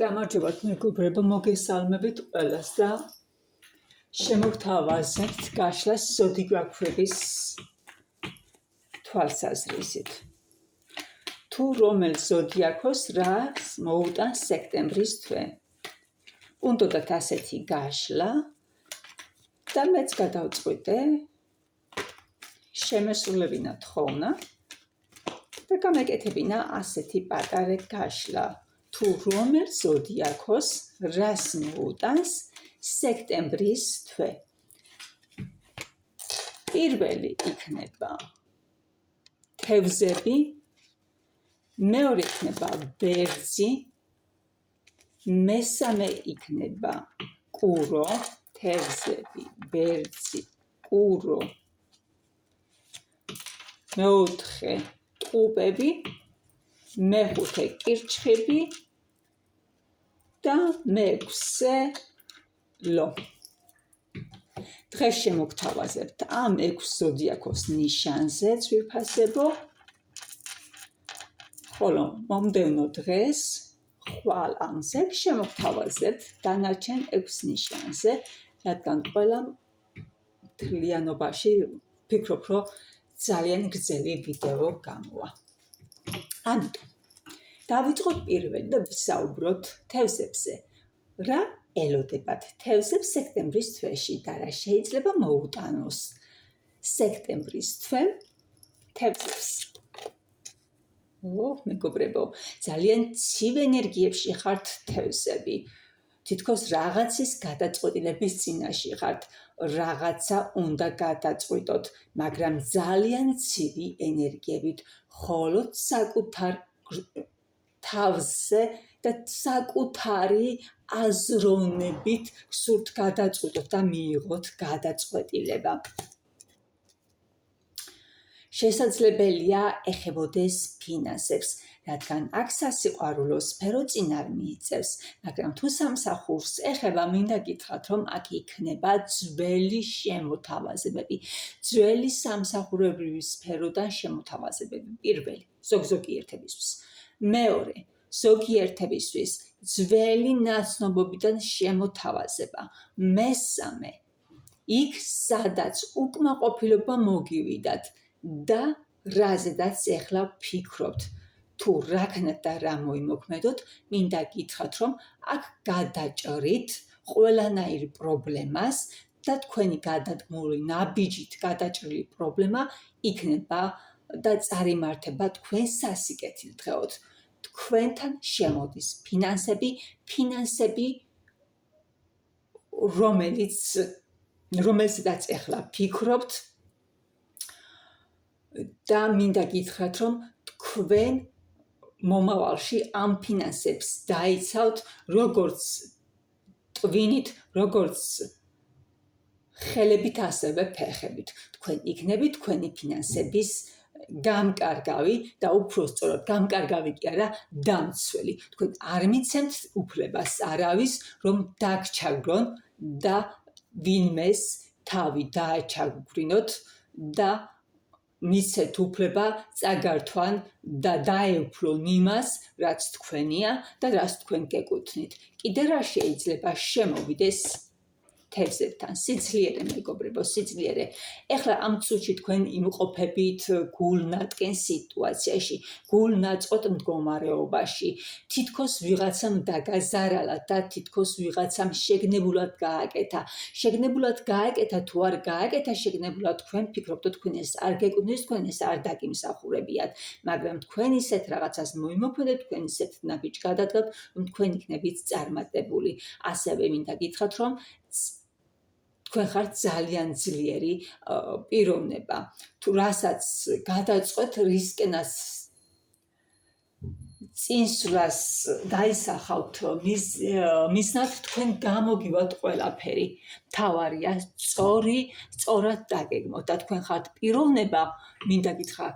გამარჯობათ მეგობრებო, მოგესალმებით ყველას და შემოგთავაზებთ გაშლას ზოდიგრაფების თვალსაზრისით. თუ რომელ ზოდიაქოს რას მოუტანს სექტემბრის თვე. უნდათ ასეთი გაშლა და მეც გადავწყვიტე შემესრულებინა თხოვნა და გამეკეთებინა ასეთი პატარა გაშლა. თუ რომელ ზოდიაქოს რას მოუტანს სექტემბრის თვე. პირველი იქნება თევზები, მეორე იქნება ბერძი, მესამე იქნება კურო, თევზები, ბერძი, კურო, მეოთხე ტყუპები, მეხუთე კირჩხიბი და მეექვსე ლო. დღეს შემოგთავაზებთ ამ 6 ზოდიაქოს ნიშანზე ძვირფასებო, ხოლო მომდევნო დღეს ხვალ ამზე შემოგთავაზებთ დანარჩენ 6 ნიშანზე, რადგან ყველა მთლიანობაში ვფიქრობ, რომ ძალიან გრძელი ვიდეო გამოვა. ამიტომ დავიწყოთ პირველი და ვისაუბროთ თევზებზე. რა ელოდებათ თევზებს სექტემბრის თვეში და რა შეიძლება მოუტანოს სექტემბრის თვე თევზებს. მეგობრებო, ძალიან ცივ ენერგიებში ხართ თევზები. თითქოს რაღაცის გადაწყვეტილების წინაშე ხართ, რაღაცა უნდა გადაწყვიტოთ, მაგრამ ძალიან ცივი ენერგიებით, მხოლოდ საკუთარ თავზე და საკუთარი აზროვნებით გსურთ გადაწყვიტოთ და მიიღოთ გადაწყვეტილება. შესაძლებელია ეხებოდეს ფინანსებს, რადგან აქ სასიყვარულო სფერო წინარ მიიწევს, მაგრამ თუ სამსახურს ეხება, მინდა გითხრათ, რომ აქ იქნება ძველი შემოთავაზებები, ძველი სამსახურებრივი სფეროდან შემოთავაზებები. პირველი, ზოგიერთებისთვის. მეორე, ზოგიერთებისთვის ძველი ნაცნობობიდან შემოთავაზება. მესამე, იქ სადაც უკმაყოფილება მოგივიდათ და რაზედაც ეხლა ვფიქრობთ. თუ რაქნათ და რა მოიმოქმედოთ, მინდა გითხრათ, რომ აქ გადაჭრით ყველანაირ პრობლემას და თქვენი გადადგმული ნაბიჯით გადაჭრილი პრობლემა იქნება და წარიმართება თქვენ სასიკეთილ დღეოდ. თქვენთან შემოდის ფინანსები, რომელზედაც ეხლა ფიქრობთ და მინდა გითხრათ, რომ თქვენ მომავალში ამ ფინანსებს დაიცავთ როგორც ტვინით, როგორც ხელებით, ასევე ფეხებით. თქვენ იქნებით თქვენი ფინანსების გამკარგავი და უფრო სწორად გამკარგავი კი არა, დამცველი. თქვენ არ მიცემთ უფლებას არავის, რომ დაგჩაგრონ და ვინმეს თავი დააჩაგვრინოთ და მიცეთ უფლება წაგართვან და დაეუფლონ იმას, რაც თქვენია და რაც თქვენ გეკუთვნით. კიდე რა შეიძლება შემოვიდეს თევზებთან? სიძლიერე, მეგობრებო, სიძლიერე. ეხლა ამ წუთში თქვენ იმყოფებით გულნატკენ სიტუაციაში, გულნაწყოთ მდგომარეობაში. თითქოს ვიღაცამ დაგაზარალა და თითქოს ვიღაცამ შეგნებულად გააკეთა. შეგნებულად გააკეთა თუ არ გააკეთა შეგნებულად, თქვენ ფიქრობთ, თქვენ ეს არ გეკუთვნით, თქვენ ეს არ დაგიმსახურებიათ, მაგრამ თქვენ ისეთ რაღაცას მოიმოქმედეთ, თქვენ ისეთ ნაბიჯს გადადგათ, რომ თქვენ იქნებით წარმატებული. ასევე მინდა გითხრათ, რომ თქვენ ხართ ძალიან ძლიერი პიროვნება. თუ რასაც გადაწყვეტ, რისკენას წინსვლას დაისახავთ მიზნად, თქვენ გამოგივათ ყველაფერი. მთავარია სწორად დაგეგმოთ და თქვენ ხართ პიროვნება, მინდა გითხრათ,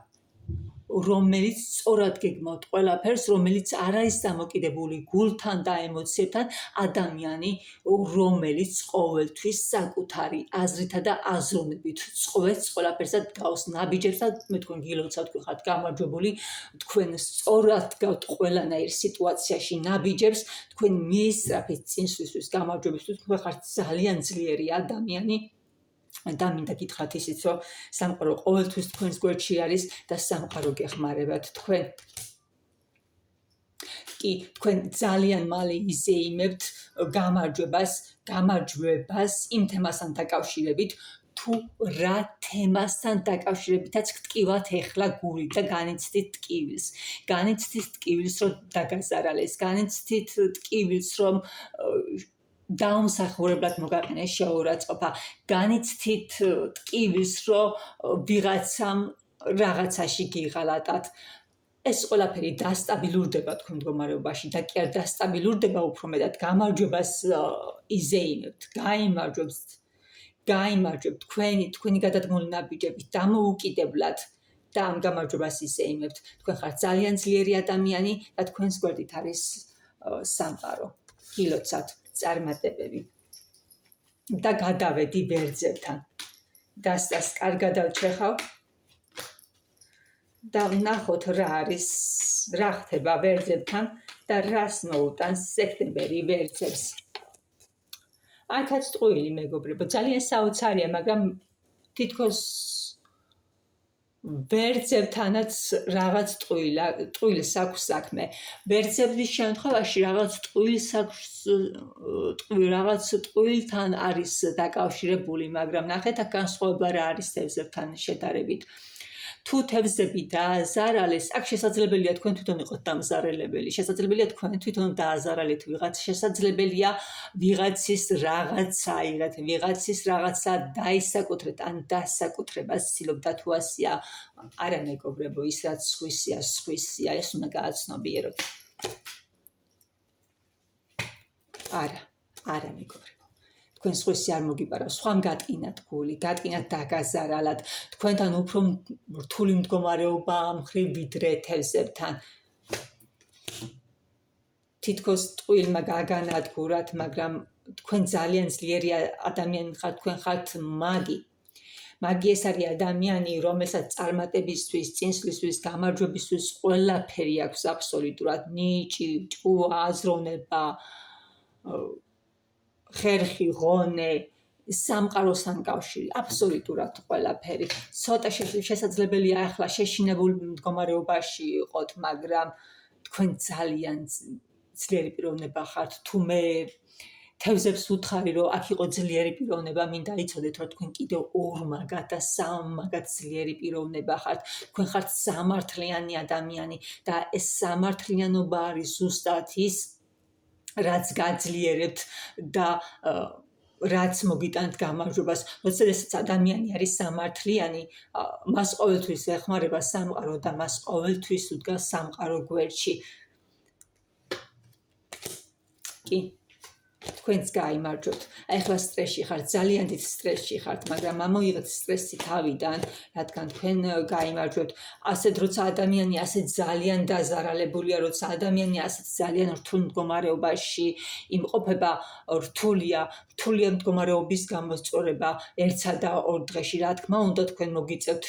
რომელიც სწორად გეგმავთ ყველაფერს, რომელიც არ არის დამოკიდებული გულთან და ემოციებთან, ადამიანი, რომელიც ყოველთვის საკუთარი აზრითა და აზროვნებით წყვეტს ყველაფერს და გავს ნაბიჯებს და მე თქვენ გილოცავთ, თქვენ ხართ გამარჯვებული, თქვენ სწორად გავთ ყველანაირ სიტუაციაში ნაბიჯებს, თქვენ მიესწრაფეთ წინსვლისთვის გამარჯვებისთვის, თქვენ ხართ ძალიან ძლიერი ადამიანი. და მინდა გითხრათ ისიც, რომ სამყარო ყოველთვის თქვენს გვერდში არის და სამყარო გეხმარებათ თქვენ. კი, თქვენ ძალიან მალე იზეიმებთ გამარჯვებას იმ თემასთან დაკავშირებით, თუ რა თემასთან დაკავშირებითაც გტკივათ ეხლა გულით და განიცდით ტკივილს. განიცდით ტკივილს, რომ დაგაზარალეს, განიცდით ტკივილს, რომ დაუმსახურებლად მოგაყენეს შეურაცხყოფა, განიცდით ტკივილს, რომ ვიღაცამ რაღაცაში გიღალატათ. ეს ყველაფერი დასტაბილურდება თქვენ მდგომარეობაში და კი არ დასტაბილურდება უფრო მეტად გამარჯვებას იზეიმებთ, გაიმარჯვებთ თქვენი გადადგმული ნაბიჯებით დამოუკიდებლად და ამ გამარჯვებას იზეიმებთ. თქვენ ხართ ძალიან ძლიერი ადამიანი და თქვენს გვერდით არის სამყარო. გილოცავთ წარმატებები და გადავედი ვერძებთან. დასწას კარგად ავჩეხავ და ვნახოთ რა ხდება ვერძებთან და რას მოუტანს სექტემბერი ვერძებს. აქაც ტყუილი მეგობრებო, ძალიან საოცარია, მაგრამ თითქოს ვერძებთანაც რაღაც ტყუილს აქვს საქმე. ვერძების შემთხვევაში რაღაც ტყუილთან არის დაკავშირებული, მაგრამ ნახეთ აქ განსხვავება რა არის თევზებთან შედარებით. თუ თევზები დააზარალეს, აქ შესაძლებელია თქვენ თვითონ იყოთ დამზარალებელი, შესაძლებელია თქვენ თვითონ დააზარალეთ ვიღაც, შესაძლებელია ვიღაცის რაღაცა აიღეთ, ვიღაცის რაღაცა დაისაკუთრეთ, ან დასაკუთრებას ცდილობდა თუ ასია, არა მეგობრებო, ის რაც სხვისია, ეს უნდა გააცნობიეროთ. არა მეგობრებო. თქვენ სხვისი არ მოგიპარავ, სხვამ გატკინათ გული, გატკინათ დაგაზარალად, თქვენთან უფრო რთული მდგომარეობა მხრივ ვიდრე თევზებთან. თითქოს ტყუილმა გაგანადგურათ, მაგრამ თქვენ ძალიან ძლიერი ადამიანი ხართ, თქვენ ხართ მაგი. მაგი ეს არის ადამიანი, რომელსაც წარმატებისთვის, წინსვლისთვის, გამარჯვებისთვის ყველაფერი აქვს აბსოლუტურად, ნიჭი, ჭკუა, აზროვნება, ხერხი, ღონე, სამყაროსთან კავშირი, აბსოლუტურად ყველაფერი. ცოტა შესაძლებელია ახლა შეშინებულ მდგომარეობაში იყოთ, მაგრამ თქვენ ძალიან ძლიერი პიროვნება ხართ. თუ მე თევზებს ვუთხარი, რომ აქ იყო ძლიერი პიროვნება, მინდა იცოდეთ, რომ თქვენ კიდევ 2 მაგათ და 3 მაგათ ძლიერი პიროვნება ხართ. თქვენ ხართ სამართლიანი ადამიანი და ეს სამართლიანობა არის ზუსტად ის, რაც გაძლიერებთ და რაც მოგიტანთ გამარჯვებას. როდესაც ადამიანი არის სამართლიანი, მას ყოველთვის ეხმარება სამყარო და მას ყოველთვის უდგას სამყარო გვერდში. კი, თქვენც გაიმარჯვოთ. ახლა სტრესში ხართ, ძალიან დიდ სტრესში ხართ, მაგრამ ამოიღეთ სტრესი თავიდან, რადგან თქვენ გაიმარჯვებთ. ასეთ როცა ადამიანი ასეთ ძალიან დაზარალებულია, როცა ადამიანი ასეთ ძალიან რთულ მდგომარეობაში იმყოფება, რთულია მდგომარეობის გამოსწორება ერთსა და 2 დღეში. რა თქმა უნდა, თქვენ მოგიწევთ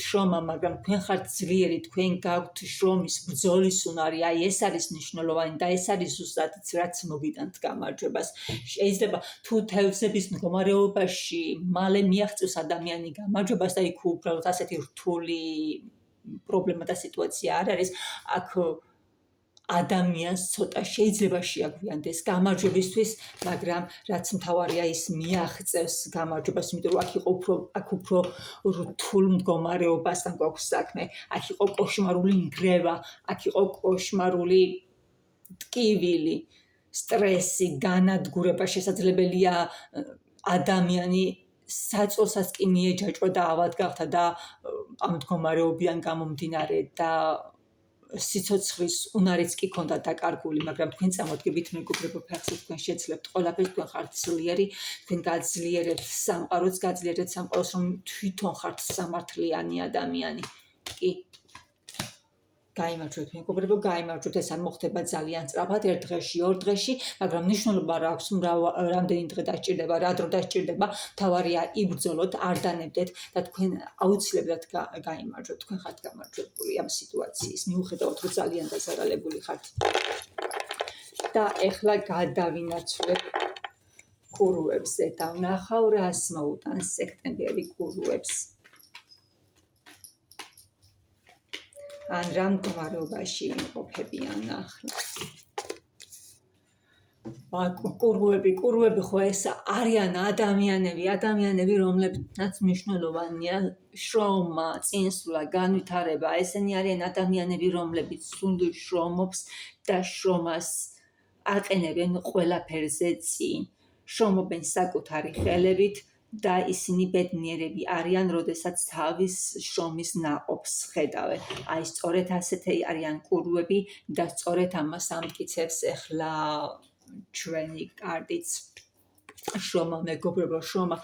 შრომა. მაგრამ თქვენ ხართ ძლიერი, თქვენ გაქვთ შრომის ბრძოლის უნარი. აი ეს არის მნიშვნელოვანი და ეს არის ზუსტად რაც მოგიტანთ გამარჯვებას. შეიძლება თუ თევზების მდგომარეობაში მალე მიაღწევს ადამიანი გამარჯვებას და იქ უბრალოდ ასეთი რთული პრობლემა და სიტუაცია არ არის, აქ ადამიანს ცოტა შეიძლება შეაგვიანდეს გამარჯვებისთვის, მაგრამ რაც მთავარია ის მიაღწევს გამარჯვებას, იმიტომ რომ აქ უფრო რთულ მდგომარეობასთან გვაქვს საქმე. აქ იყო კოშმარული ნგრევა, აქ იყო კოშმარული ტკივილი, სტრესი, განადგურება. შესაძლებელია ადამიანი საწოლსაც კი მიეჯაჭვა და ავად გახდა და ამ მდგომარეობიდან გამომდინარე და სიცოცხლის უნარიც კი ქონდა დაკარგული, მაგრამ თქვენ წამოდგებით მეგობრებო, ფეხზე თქვენ შეძლებთ ყველაფერს, თქვენ ხართ ძლიერი, თქვენ გაძლიერებთ სამყაროს, რომ თვითონ ხართ სამართლიანი ადამიანი. კი გაიმარჯვეთ მეგობრებო, გაიმარჯვეთ, ეს არ მოხდება ძალიან სწრაფად, ერთ დღეში, ორ დღეში, მაგრამ მნიშვნელობა რა აქვს, რამდენი დღე დაჭირდება, რა დრო დაჭირდება, მთავარია იბრძოლოთ, არ დანებდეთ და თქვენ აუცილებლად გაიმარჯვეთ, თქვენ ხართ გამარჯვებული ამ სიტუაციის, მიუხედავად რომ ძალიან დაზარალებული ხართ. და ეხლა გადავინაცვლებ კურუებზე, დავნახავ რას მოუტანს სექტემბერი კურუებს. ან რა მდგომარეობაში იმყოფებიან ახლა. კურუები ხო ეს არიან ადამიანები, რომლებსაც მნიშვნელოვანია შრომა, წინსვლა, განვითარება. ესენი არიან ადამიანები, რომლებიც სრული შრომობს და შრომას აყენებენ ყველაფერზე წინ. შრომობენ საკუთარი ხელებით და ისინი ბედნიერები არიან, როდესაც თავის შრომის ნაყოფს ხედავენ. აი სწორედ ასეთი არიან კურუები და სწორედ ამას ამტკიცებს ახლა ჩვენი კარტიც. შრომა მეგობრებო, შრომა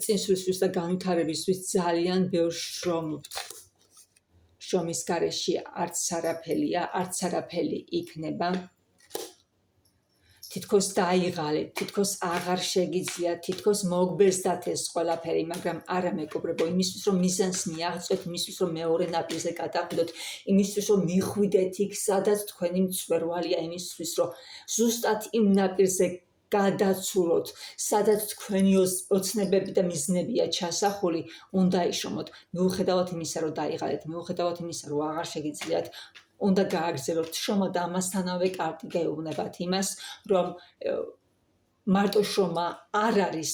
წინსვლისთვის და განვითარებისთვის ძალიან ბევრ შრომობთ. შრომის გარეშე არც არაფერია, არც არაფერი იქნება. თითქოს დაიღალეთ, თითქოს აღარ შეგიძლიათ, თითქოს მოგბესდათ ეს ყველაფერი, მაგრამ არა მეგობრებო, იმისთვის რომ მიზანს მიაღწევთ, იმისთვის რომ მეორე ნაპირზე გადავიდოთ, იმისთვის რომ მიხვიდეთ იქ, სადაც თქვენი მწვერვალია, იმისთვის რომ ზუსტად იმ ნაპირზე გადაცუროთ, სადაც თქვენი ოცნებები და მიზნებია ჩასახული, უნდა იშრომოთ. მიუხედავად იმისა, რომ დაიღალეთ, მიუხედავად იმისა, რომ აღარ შეგიძლიათ, უნდა გააგრძელოთ შრომა და ამასთანავე კარტი გეუბნებათ იმას, რომ მარტო შრომა არ არის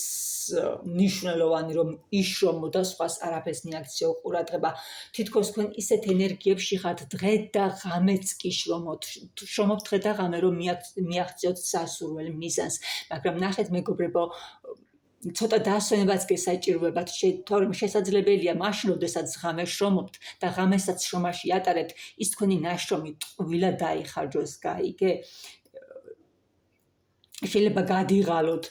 მნიშვნელოვანი, რომ იშრომო და სხვას არაფერს მიაქციო ყურადღება. თითქოს თქვენ ისეთ ენერგიებში ხართ, დღე და ღამეც კი შრომობთ დღე და ღამე, რომ მიაღწიოთ სასურველ მიზანს. მაგრამ ნახეთ მეგობრებო, ცოტა დასვენებაც გესაჭიროებათ, თორემ შესაძლებელია მაშინ, როდესაც ღამე შრომობთ და ღამესაც შრომაში ატარებთ, ის თქვენი ნაშრომი ტყუილად დაიხარჯოს, გაიგე? შეიძლება გადიღალოთ,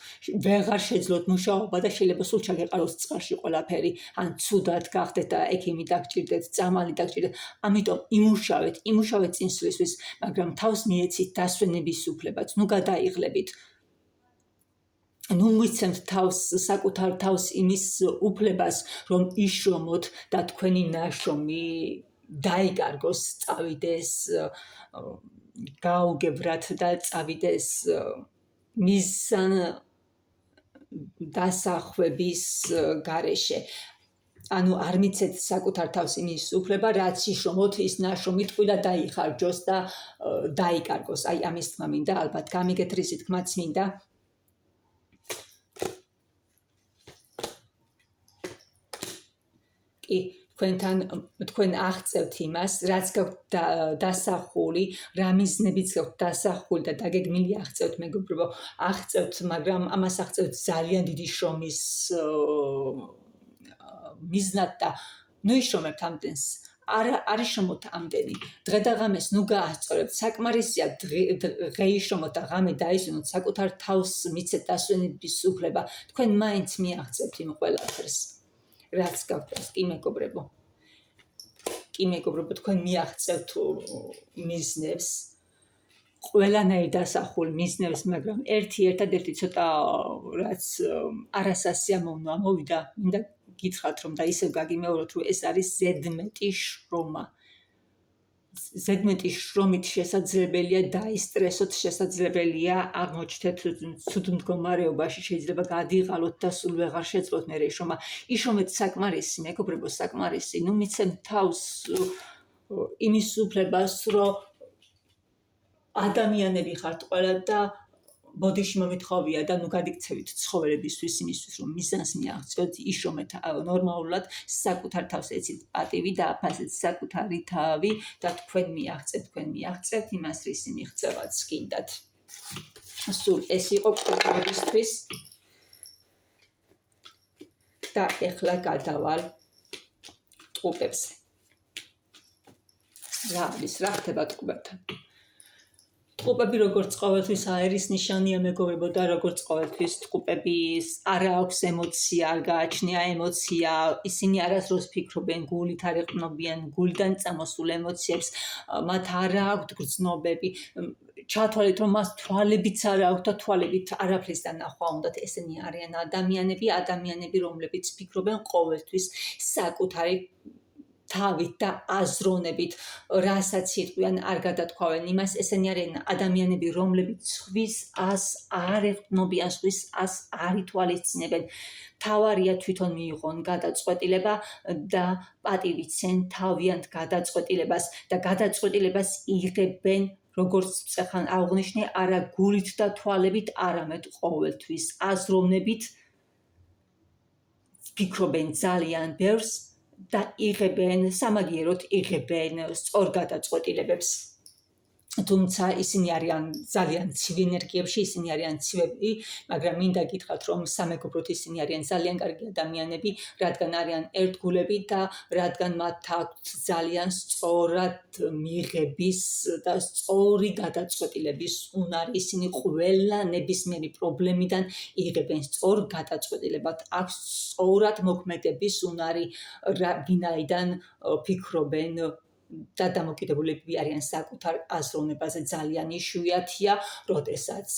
ვეღარ შეძლოთ მუშაობა და შეიძლება სულ ჩაგეყაროს წყალში ყველაფერი, ან ცუდად გახდეთ და ექიმი დაგჭირდეთ, წამალი დაგჭირდეთ. ამიტომ იმუშავეთ წინსვლისთვის, მაგრამ თავს მიეცით დასვენების უფლებაც, ნუ გადაიღლებით. ნუ მიცემთ საკუთარ თავს იმის უფლებას, რომ იშრომოთ და თქვენი ნაშრომი დაიკარგოს, წავიდეს გაუგებრად და წავიდეს მიზან დასახვების გარეშე. ანუ არ მიცეთ საკუთარ თავს იმის უფლება, რაც იშრომოთ, ის ნაშრომი ტყუილად დაიხარჯოს და დაიკარგოს. აი ამის თქმა მინდა, ალბათ გამიგეთ რისი თქმაც მინდა. თქვენ აღწევთ იმას, რაც გაქვთ დასახული, რა მიზნებიც გაქვთ დასახული და დაგეგმილი აღწევთ მეგობრებო, აღწევთ, მაგრამ ამას აღწევთ ძალიან დიდი შრომის მიზნად და ნუ იშრომებთ ამდენს. არ იშრომოთ ამდენი. დღე და ღამეს ნუ გაასწორებთ. საკმარისია დღე იშრომოთ და ღამე დაისვენოთ, საკუთარ თავს მიცეთ დასვენების უფლება. თქვენ მაინც მიაღწევთ იმ ყველაფერს. რაც გაქვთ, კი მეგობრებო, თქვენ მიაღწევთ მიზნებს, ყველანაირ დასახულ მიზნებს, მაგრამ ერთადერთი ცოტა რაც არასასიამოვნო ამოვიდა, მინდა გითხრათ რომ და ისევ გაგიმეოროთ, რომ ეს არის ზედმეტი შრომა. ზედმეტი შრომით შესაძლებელია დაისტრესოთ, შესაძლებელია აღმოჩნდეთ ცუდ მდგომარეობაში, შეიძლება გადიღალოთ და სულ ვეღარ შეძლოთ მერე შრომა. იშრომეთ საკმარისი, მეგობრებო, საკმარისი. ნუ მიცემთ თავს იმის უფლებას, რომ ადამიანები ხართ ყველა და ბოდიში მომითხოვია და ნუ გადიქცევით ცხოველებისთვის, იმისთვის, რომ მიზანს მიაღწიოთ, იშრომეთ ნორმალურად, საკუთარ თავს ეცით პატივი და აფასეთ საკუთარი თავი და თქვენ მიაღწევთ იმას, რისი მიღწევაც გინდათ. სულ ეს იყო კურუებისთვის და ეხლა გადავალ ტყუპებზე. რა ხდება ტყუპებთან? ტყუპები როგორც ყოველთვის აერის ნიშანია მეგობრებო და როგორც ყოველთვის ტყუპების არა აქვს ემოცია, არ გააჩნია ემოცია, ისინი არასდროს ფიქრობენ, გულით არ ეყრდნობიან გულიდან წამოსულ ემოციებს, მათ არა აქვთ გრძნობები, ჩათვალეთ რომ მას თვალებიც არ აქვთ და თვალებით არაფრის დანახვა უნდათ, ესენი არიან ადამიანები, რომლებიც ფიქრობენ ყოველთვის საკუთარი თავით და აზროვნებით, რასაც იტყვიან, არ გადათქვავენ იმას, ესენი არიან ადამიანები, რომლებიც სხვის ას არ ეყრდნობიან, სხვის ას არ ითვალისწინებენ. თავარია თვითონ მიიღონ გადაწყვეტილება და პატივიცენ თავიანთ გადაწყვეტილებას და გადაწყვეტილებას იღებენ, როგორც წეხან აღნიშნე, არა გულით და თვალებით, არამედ ყოველთვის აზროვნებით, ფიქრობენ ძალიან ბევრს და სამაგიეროდ იღებენ სწორ გადაწყვეტილებებს. თუმცა ისინი არიან ძალიან ცივი ენერგიებში, ისინი არიან ცივები, მაგრამ მინდა გითხრათ, რომ სამეგობროდ ისინი არიან ძალიან კარგი ადამიანები, რადგან არიან ერთგულები და რადგან მათ აქვთ ძალიან სწორად მიღების და სწორი გადაწყვეტილების უნარი, ისინი ყველა ნებისმიერი პრობლემიდან იღებენ სწორ გადაწყვეტილებად, აქვს სწორად მოქმედების უნარი, ვინაიდან ფიქრობენ და დამოკიდებულები არიან საკუთარ აზროვნებაზე. ძალიან იშვიათია, როდესაც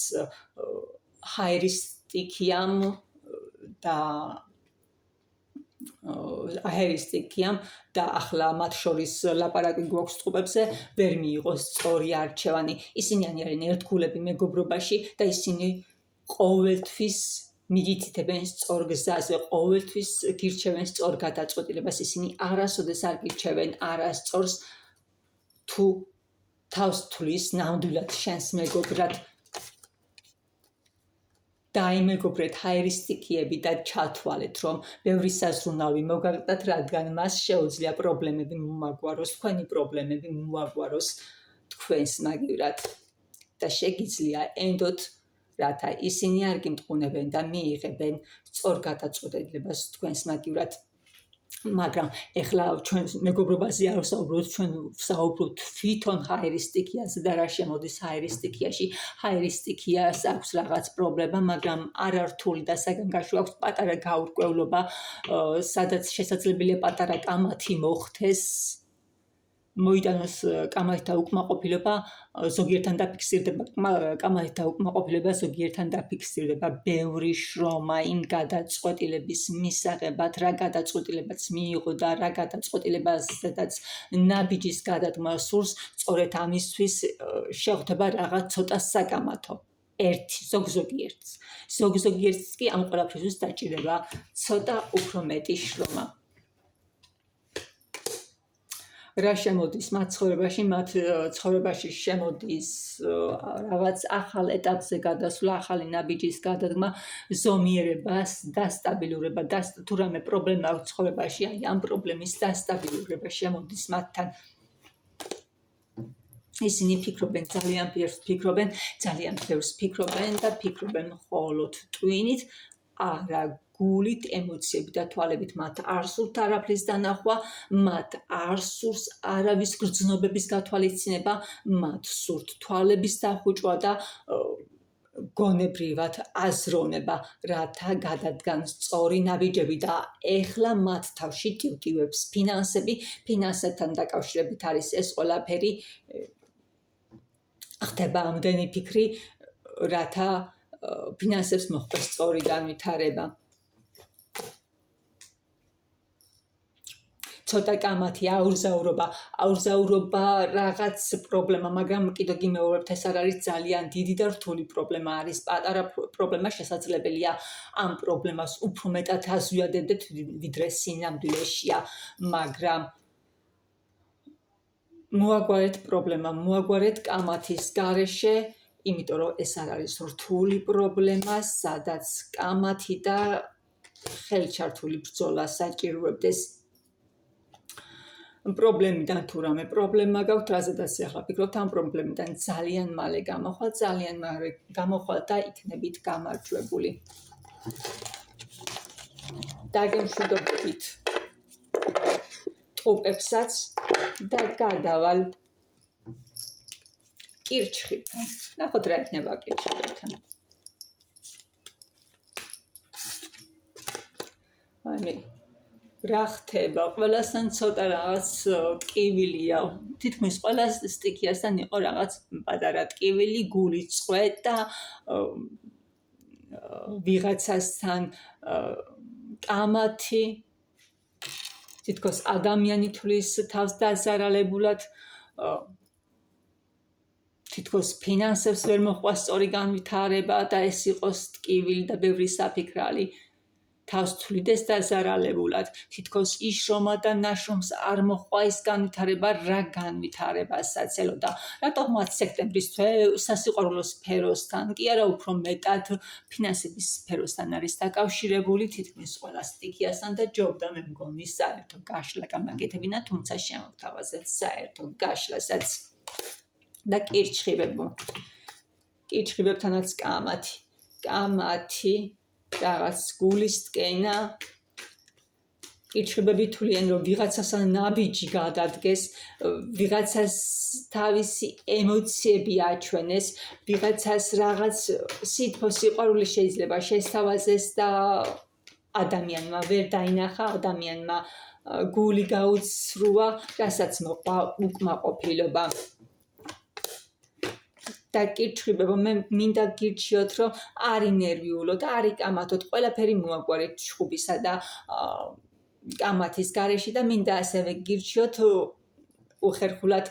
ჰაერისტიკიამ და ახლა მათ შორის ლაპარაკი გვაქვს ტყუპებზე, ვერ მიიღოს სწორი არჩევანი. ისინი არიან ერთგულები მეგობრობაში და ისინი ყოველთვის მიგითითებენ სწორ გზაზე, ყოველთვის გირჩევენ სწორ გადაწყვეტილებას, ისინი არასოდეს არ გირჩევენ არასწორს, თუ თავს თulis ნამდვილად შენს მეგობრად. დაიმეგობრეთ ჰაერისტიკიები და ჩათვალეთ, რომ ბევრი საზრუნავი მოგაგდათ, რადგან მას შეუძლია პრობლემები მოაგვაროს, თქვენი პრობლემები მოაგვაროს თქვენს მაგივრად და შეგიძლია ენდოთ, რათა ისინი არ გიმტყუნებენ და მიიღებენ სწორ გადაწყვეტილებას თქვენს მაგივრად. მაგრამ ეხლა ჩვენ მეგობრობაზე არ ვსაუბრობთ, ჩვენ ვსაუბრობთ თვითონ ჰაერისტიკიაზე და რა შემოდის ჰაერისტიკიაში. ჰაერისტიკიას აქვს რაღაც პრობლემა, მაგრამ არა რთული და საგანგაშო, აქვს პატარა გაურკვევლობა, სადაც შესაძლებელია პატარა კამათი მოხდეს, მოიტანოს კამათთა უკმაყოფილება, ზოგიერთთან დაფიქსირდება კამათთა უკმაყოფილება, ზოგიერთთან დაფიქსირდება ბევრი შრომა იმ გადაწყვეტილების მისაღებად, რა გადაწყვეტილებაც მიიღო და რა გადაწყვეტილებაზედაც ნაბიჯის გადადგმა სურს, სწორედ ამისთვის შეხვდება რაღაც ცოტა საკამათო. ზოგიერთს კი ამ ყველაფრისთვის დაჭირდება ცოტა უფრო მეტი შრომა. რა შემოდის მათ ცხოვრებაში? მათ ცხოვრებაში შემოდის რაღაც ახალ ეტაპზე გადასვლა, ახალი ნაბიჯის გადადგმა, ზომიერება, დასტაბილურება, თუ რამე პრობლემა აქვს ცხოვრებაში, აი ამ პრობლემის დასტაბილურება შემოდის მათთან. ისინი ფიქრობენ, ძალიან ბევრს ფიქრობენ და ფიქრობენ მხოლოდ ტვინით, არა გულით, ემოციებით და თვალებით. მათ არ სურთ არაფრის დანახვა, მათ არ სურს არავის გრძნობების გათვალისწინება, მათ სურთ თვალების დახუჭვა და გონებრივად აზროვნება, რათა გადადგან სწორი ნაბიჯები და ეხლა მათ თავში ტივტივებს ფინანსები, ფინანსებთან დაკავშირებით არის ეს ყველაფერი, ხდება ამდენი ფიქრი, რათა ფინანსებს მოხდეს სწორი განვითარება. ცოტა კამათი, აურზაურობა რაღაც პრობლემა, მაგრამ კიდევ გიმეორებთ, ეს არ არის ძალიან დიდი და რთული პრობლემა, არის პატარა პრობლემა, შესაძლებელია ამ პრობლემას უფრო მეტად აზვიადებდეთ, ვიდრე სინამდვილეშია, მაგრამ მოაგვარეთ პრობლემა, მოაგვარეთ კამათის გარეშე, იმიტომ რომ ეს არ არის რთული პრობლემა, სადაც კამათი და ხელჩართული ბრძოლა საჭიროებდეს. პრობლემიდან თუ რამე პრობლემა გაქვთ, რაზედაც ახლა ფიქრობთ, ამ პრობლემიდან ძალიან მალე გამოხვალ და იქნებით გამარჯვებული. დაგემშვიდობებით ტყუპებსაც და გადავალ კირჩხიბთან. ნახოთ რა იქნება კირჩხიბთან. აი რა ხდება? ყველასთან ცოტა რაღაც ტკივილია. თითქმის ყველა სტიქიასთან იყო რაღაც პატარა ტკივილი, გული წყვეტა, ვიღაცასთან კამათი. თითქოს ადამიანი თვლის თავს დაზარალებულად, თითქოს ფინანსებს ვერ მოჰყვა სწორი განვითარება და ეს იყოს ტკივილი და ბევრი საფიქრალი. თავს თვლიდეს დაზარალებულად, თითქოს იშრომა და ნაშრომს არ მოჰყვა ის განვითარება, რა განვითარებასაც ელოდა. რატომაც სექტემბრის თვე სასიყვარულო სფეროსთან, კი არა უფრო მეტად ფინანსების სფეროსთან არის დაკავშირებული, თითქმის ყველა სტიქიასთან და ჯობდა მე მგონი საერთო გაშლა გამაკეთებინა, თუმცა შემოგთავაზეთ საერთო გაშლასაც და კირჩხიბებთანაც კამათი რაღაც გულის ტკენა. კირჩხიბები თვლიან, რომ ვიღაცასთან ნაბიჯი გადადგეს, ვიღაცას თავისი ემოციები აჩვენეს, ვიღაცას რაღაც სითბო სიყვარული შეიძლება შესთავაზეს და ადამიანმა ვერ დაინახა, ადამიანმა გული გაუცრუა, რასაც მოყვა უკმაყოფილება. და კირჩხიბებო, მე მინდა გირჩიოთ, რომ არ ინერვიულოთ, არ იკამათოთ, ყველაფერი მოაგვარეთ ჩხუბისა და კამათის გარეშე და მინდა ასევე გირჩიოთ უხერხულად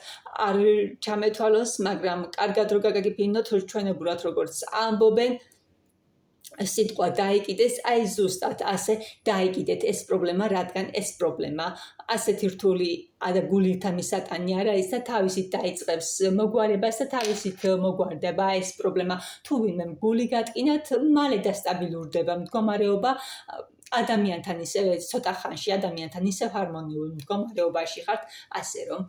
არ ჩამეთვალოს, მაგრამ კარგად რო გაგიფინოთ, ჩვენებურად როგორც ამბობენ, სიტყვა დაიკიდეს, აი ზუსტად ასე დაიკიდეთ ეს პრობლემა, რადგან ეს პრობლემა ასეთი რთული გულთან მისატანი არ არის და თავისით დაიწყებს მოგვარებას და თავისით მოგვარდება ეს პრობლემა. თუ ვინმე გული გატკინათ, მალე დასტაბილურდება მდგომარეობა, ადამიანთან ისე ცოტა ხანში ადამიანთან ისე ჰარმონიულ მდგომარეობაში ხართ, ასე რომ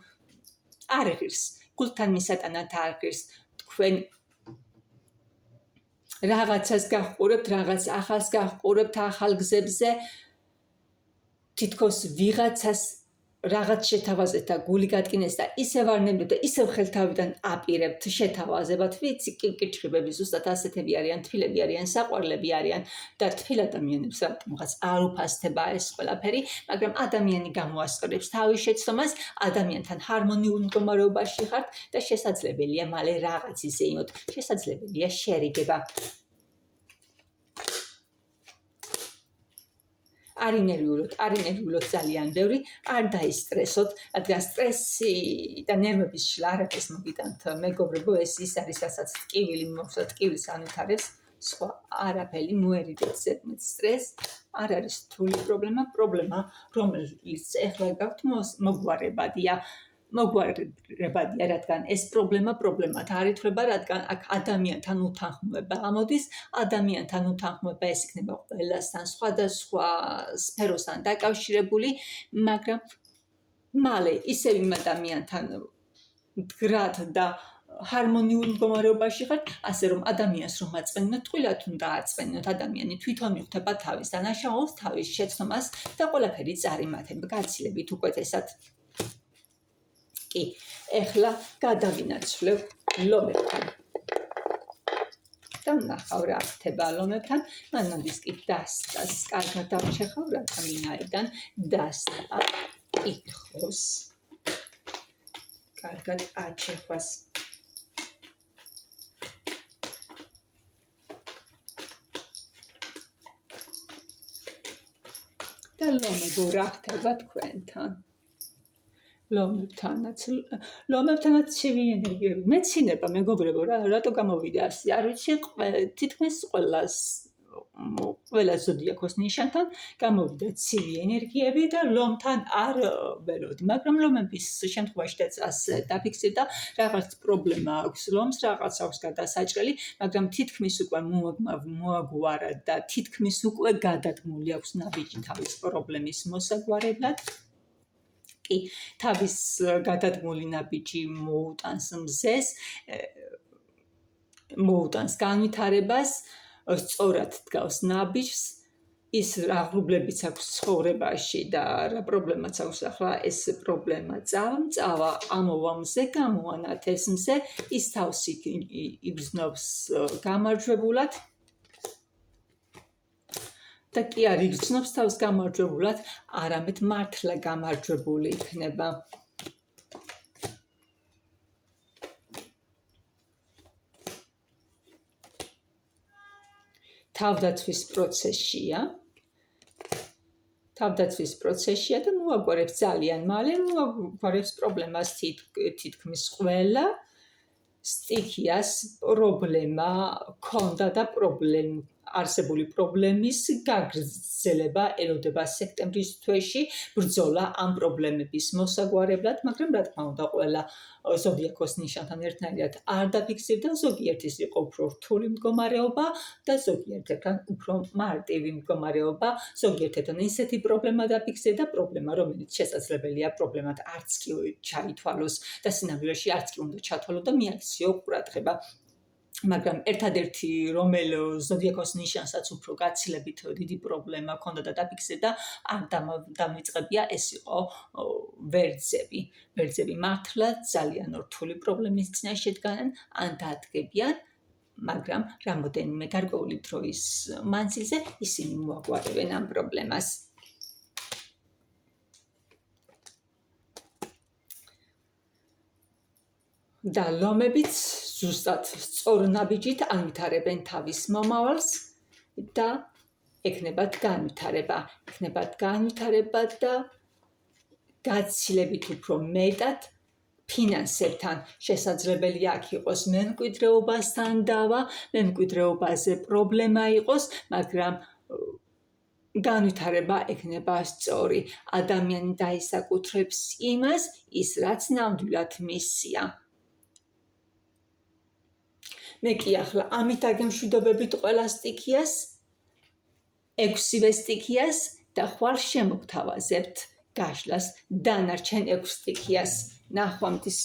არ ღირს, გულთან მისატანად არ ღირს. თქვენ რაღაცას გაჰყურებთ, რაღაც ახალს გაჰყურებთ ახალ გზებზე, თითქოს ვიღაცას რაღაც შეთავაზეთ და გული გატკინეს და ისევ არ ნებდებთ და ისევ ხელთავიდან აპირებთ შეთავაზებათ. ვიცი, კირჩხიბები ზუსტად ასეთები არიან, თბილები არიან, საყვარლები არიან და თბილ ადამიანებს რატომღაც არ უფასდება ეს ყველაფერი, მაგრამ ადამიანი გამოასწორებს თავის შეცდომას, ადამიანთან ჰარმონიულ მდგომარეობაში ხართ და შესაძლებელია მალე რაღაც ისეინოთ, შესაძლებელია შერიგება. არ ინერვიულოთ ძალიან ბევრი, არ დაისტრესოთ, რადგან სტრესი და ნერვების შლა არაფერს მოგიტანთ. მეგობრებო, ეს ის არის, რასაც ტკივილი მოხსნა, ტკივილს ანვითარებს, სხვა არაფერი მოერიდეთ ზედმეტ სტრესს, არ არის რთული პრობლემა, რომელიც ეხლა გაქვთ მოგვარებადია, რადგან ეს პრობლემად არ ითვლება, რადგან აქ ადამიანთან უთანხმოება ამოდის, ადამიანთან უთანხმოება ეს იქნება ყველასთან, სხვადასხვა სფეროსთან დაკავშირებული, მაგრამ მალე ისევ იმ ადამიანთან მდგრად და ჰარმონიულ მდგომარეობაში ხართ, ასე რომ ადამიანს რომ აწვენოთ, თვილად უნდა აწვენოთ, ადამიანი თვითონ მიხვდება თავის დანაშაულს, თავის შეცდომას და ყველაფერი წარიმატება გაცილებით უკეთესად. კი, ეხლა გადავინაცვლებ ლომებთან. და ნახავ რა ხდება ლომებთან, მანამდე კი დასტას კარგად დავჩეხავ, რადგან ვინაიდან დასტა ითხოვს კარგად აჩეხვას. და ლომებო რა ხდება თქვენთან? ლომებთანაც ცივი ენერგიები. მეცინება, მეგობრებო, რატო გამოვიდა ასე? არ ვიცი, თითქმის ყველა ზოდიაქოს ნიშანთან გამოვიდა ცივი ენერგიები და ლომთან არ ველოდი, მაგრამ ლომების შემთხვევაში ასე დაფიქსირდა, რაღაც პრობლემა აქვს ლომს, რაღაც აქვს გადასაჭრელი, მაგრამ თითქმის უკვე მოაგვარა და თითქმის უკვე გადადგმული აქვს ნაბიჯი თავის პრობლემის მოსაგვარებლად. კი, თავის გადადგმული ნაბიჯი მოუტანს მზეს, მოუტანს განვითარებას, სწორად დგავს ნაბიჯს ის რა ღრუბლებიც აქვს ცხოვრებაში და რა პრობლემაც აქვს, ახლა ეს პრობლემა წავა ამოვამზე, გამოანათეს მზე, ის თავს იგრძნობს გამარჯვებულად და კი არ იგრძნობს თავს გამარჯვებულად, არამედ მართლა გამარჯვებული იქნება. თავდაცვის პროცესშია და მოაგვარებს ძალიან მალე, მოაგვარებს პრობლემას თითქმის ყველა. სტიქიას პრობლემა ქონდა და არსებული პრობლემის გაგრძელება ელოდება სექტემბრის თვეში, ბრძოლა ამ პრობლემების მოსაგვარებლად, მაგრამ რა თქმა უნდა, ყველა ზოდიაქოს ნიშანთან ერთნაირად არ დაფიქსირდა, ზოგიერთის იყო უფრო რთული მდგომარეობა და ზოგიერთთან უფრო მარტივი მდგომარეობა, ზოგიერთთან ისეთი პრობლემა დაფიქსირდა, პრობლემა, რომელიც შესაძლებელია პრობლემად არც კი ჩაითვალოს და სინამდვილეში არც კი უნდა ჩათვალო და მიაქციო ყურადღება. მაგრამ ერთადერთი ზოდიაქოს ნიშანსაც უფრო გაცილებით დიდი პრობლემა ჰქონდა და დაფიქსირდა, არ დამიწყებია, ეს იყო ვერძები. ვერძები მართლა ძალიან რთული პრობლემის წინაშე დგანან, ან დადგებიან, მაგრამ რამოდენიმე გარკვეული დროის მანძილზე ისინი მოაგვარებენ ამ პრობლემას. და ლომებიც ზუსტად სწორ ნაბიჯით ანვითარებენ თავის მომავალს და ექნებათ განვითარება და გაცილებით უფრო მეტად ფინანსებთან შესაძლებელია აქ იყოს მემკვიდრეობასთან დავა, მემკვიდრეობაზე პრობლემა იყოს, მაგრამ განვითარება ექნება სწორი. ადამიანი დაისაკუთრებს იმას, ის რაც ნამდვილად მისია. მე კი ახლა ამით აგემშვიდობებით ყველა სტიქიას, 6-ვე სტიქიას და ხვალ შემოგთავაზებთ გაშლას დანარჩენ 6 სტიქიას. ნახვამდის.